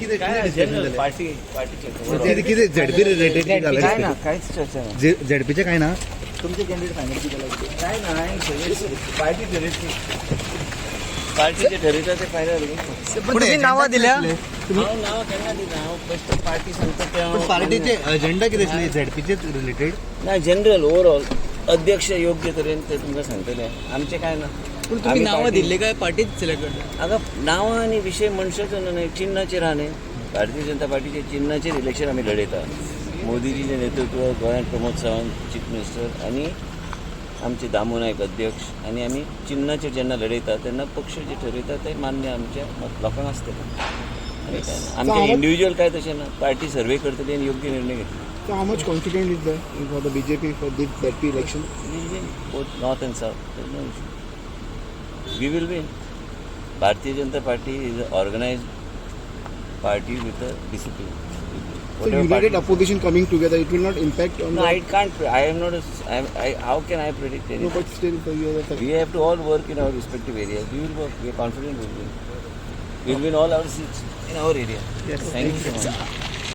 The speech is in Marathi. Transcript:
जनरल पार्टीचे किती झडपी रिलेटेड काय ना काहीच चर्चा नाही झडपीचे काय ना तुमचे कॅन्डिडेट फायनल किती लागते काय नाही सगळे पार्टी ठरवते पार्टीचे ठरवतात ते फायनल तुम्ही नावं दिल्या नाव त्यांना दिलं पार्टी सांगतात पार्टीचे एजेंडा किती असले झडपीचे रिलेटेड नाही जनरल ओव्हरऑल अध्यक्ष योग्य तरेन ते तुमकां सांगतले आमचे काय ना तुम्ही नावं दिले काय पार्टीत सिलेक्ट करता हांगा नांवां आनी विशय मनशाचो न्हय चिन्हाचेर आहा न्ही भारतीय जनता पार्टीचे चिन्हाचेर इलेक्शन आमी लडयता मोदीजीचें नेतृत्व गोंयांत प्रमोद सावंत चीफ मिनिस्टर आनी आमचे दामू नायक अध्यक्ष आनी आमी चिन्हाचेर जेन्ना लडयता तेन्ना पक्ष जे ठरयता ते मान्य आमच्या लोकांक आसतलें आनी काय ना आमचे इंडिविज्युअल काय तशें ना पार्टी सर्वे करतली आनी योग्य निर्णय घेतली So how much confident is there for the BJP for this ZP election? We will win both north and south. There's no issue. We will win. Bharatiya Janata Party is an organized party with a discipline. So united opposition coming together, it will not impact on No, I can't. I am not. How can I predict anything? No, but still, for you, We have to all work in our respective areas. We will work. We are confident we will win. We will win all our seats in our area. Yes. Thank you so much.